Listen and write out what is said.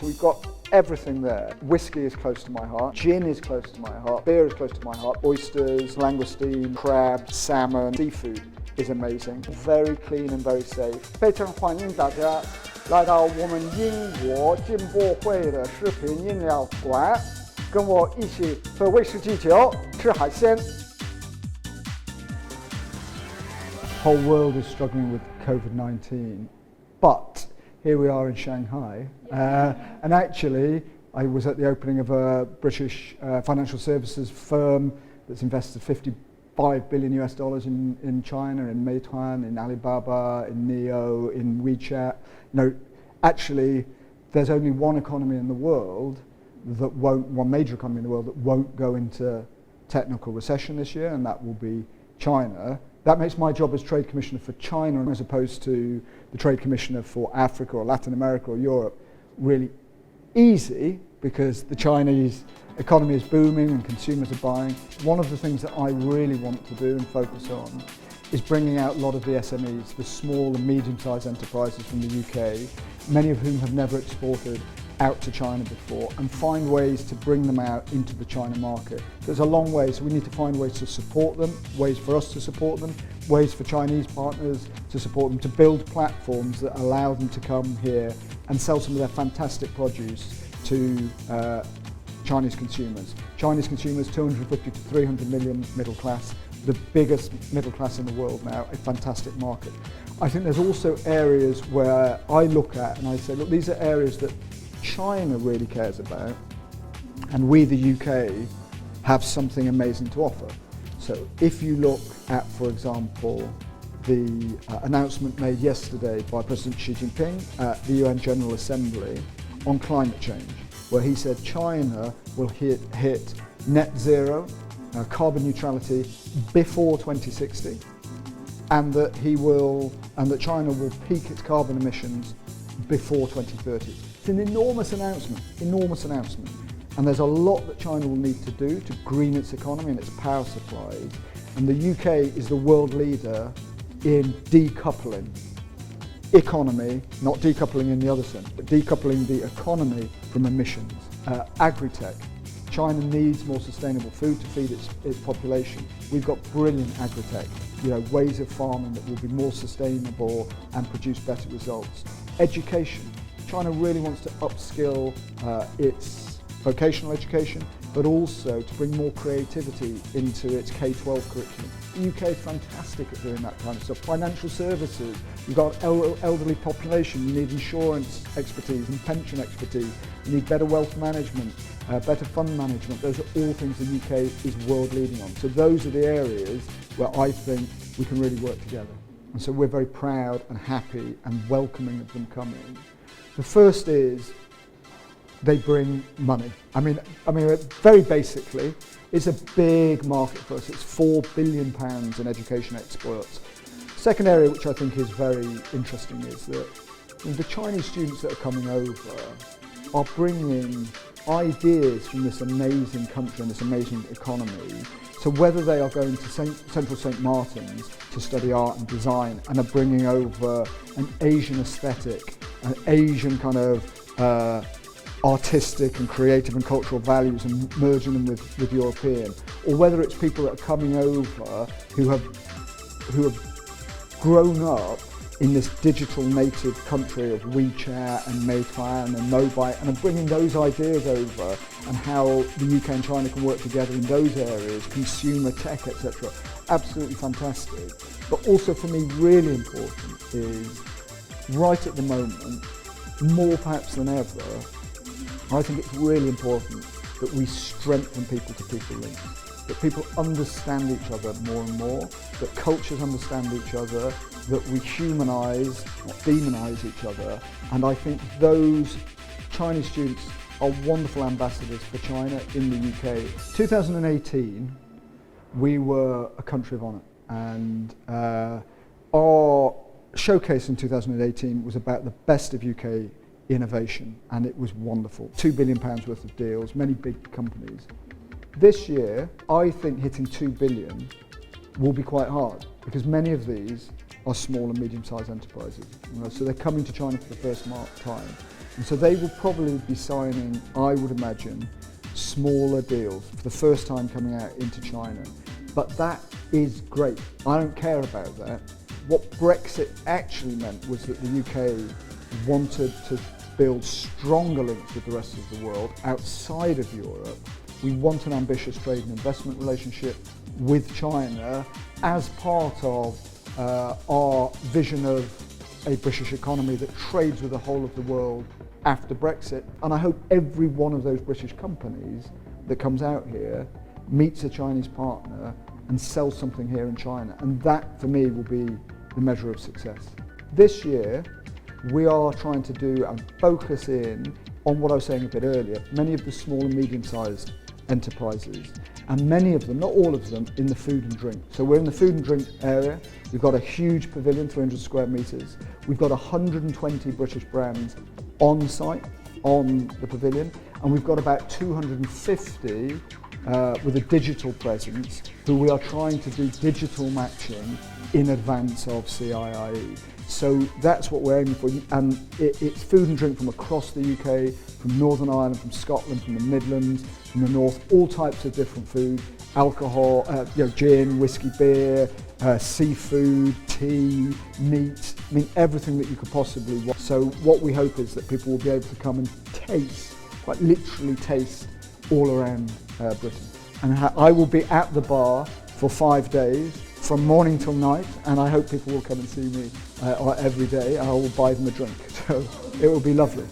So we've got everything there. Whiskey is close to my heart, gin is close to my heart, beer is close to my heart, oysters, langoustine, crab, salmon, seafood is amazing. Very clean and very safe. 非常欢迎大家来到我们英国进博会的食品饮料馆，跟我一起喝威士忌酒，吃海鲜。 Whole world is struggling with COVID-19, but here we are in Shanghai, and actually I was at the opening of a British financial services firm that's invested $55 billion in China, in Meituan, in Alibaba, in Neo, in WeChat. You know, actually, there's only one economy in the world that won't, one major economy in the world that won't go into technical recession this year, and that will be China. That makes my job as Trade Commissioner for China, as opposed to the Trade Commissioner for Africa or Latin America or Europe, really easy, because the Chinese economy is booming and consumers are buying. One of the things that I really want to do and focus on is bringing out a lot of the SMEs, the small and medium-sized enterprises from the UK, many of whom have never exported out to China before, and find ways to bring them out into the China market. There's a long way, so we need to find ways to support them, ways for us to support them, ways for Chinese partners to support them, to build platforms that allow them to come here and sell some of their fantastic produce to Chinese consumers. Chinese consumers, 250 to 300 million middle class, the biggest middle class in the world now, a fantastic market. I think there's also areas where I look at and I say, look, these are areas that China really cares about, and we, the UK, have something amazing to offer. So if you look at, for example, the announcement made yesterday by President Xi Jinping at the UN General Assembly on climate change, where he said China will hit net zero, carbon neutrality before 2060, and that China will peak its carbon emissions before 2030. It's an enormous announcement, and there's a lot that China will need to do to green its economy and its power supplies, and the UK is the world leader in decoupling economy, not decoupling in the other sense, but decoupling the economy from emissions. Agri-tech. China needs more sustainable food to feed its population. We've got brilliant agri-tech, ways of farming that will be more sustainable and produce better results. Education. China really wants to upskill its vocational education, but also to bring more creativity into its K-12 curriculum. The UK is fantastic at doing that kind of stuff. Financial services, you've got elderly population, you need insurance expertise and pension expertise, you need better wealth management, better fund management. Those are all things the UK is world leading on. So those are the areas where I think we can really work together. And so we're very proud and happy and welcoming of them coming. The first is they bring money. I mean, very basically, it's a big market for us. It's £4 billion in education exports. Second area, which I think is very interesting, is that the Chinese students that are coming over are bringing ideas from this amazing country and this amazing economy. So whether they are going to Central St. Martin's to study art and design and are bringing over an Asian aesthetic, an Asian kind of artistic and creative and cultural values and merging them with European, or whether it's people that are coming over who have grown up in this digital native country of WeChat and Meituan and Mobile, and are bringing those ideas over and how the UK and China can work together in those areas, consumer tech, etc. Absolutely fantastic. But also for me really important is, right at the moment, more perhaps than ever, I think it's really important that we strengthen people-to-people links, that people understand each other more and more, that cultures understand each other, that we humanise, not demonise each other. And I think those Chinese students are wonderful ambassadors for China in the UK. 2018, we were a country of honour, and our showcase in 2018 was about the best of UK innovation, and it was wonderful. £2 billion worth of deals, many big companies. This year, I think hitting 2 billion will be quite hard, because many of these are small and medium-sized enterprises. So they're coming to China for the first time. And so they will probably be signing, I would imagine, smaller deals for the first time coming out into China. But that is great. I don't care about that. What Brexit actually meant was that the UK wanted to build stronger links with the rest of the world outside of Europe. We want an ambitious trade and investment relationship with China as part of our vision of a British economy that trades with the whole of the world after Brexit. And I hope every one of those British companies that comes out here meets a Chinese partner and sells something here in China. And that, for me, will be the measure of success. This year, we are trying to do and focus in on what I was saying a bit earlier, many of the small and medium-sized enterprises, and many of them, not all of them, in the food and drink. So we're in the food and drink area. We've got a huge pavilion, 300 square metres. We've got 120 British brands on site, on the pavilion, and we've got about 250 with a digital presence who we are trying to do digital matching in advance of CIIE. So that's what we're aiming for, and it's food and drink from across the UK, from Northern Ireland, from Scotland, from the Midlands, from the North, all types of different food, alcohol, gin, whiskey, beer, seafood, tea, meat, I mean everything that you could possibly want. So what we hope is that people will be able to come and taste, quite literally taste, all around Britain. And I will be at the bar for 5 days, from morning till night, and I hope people will come and see me every day. I will buy them a drink, so it will be lovely.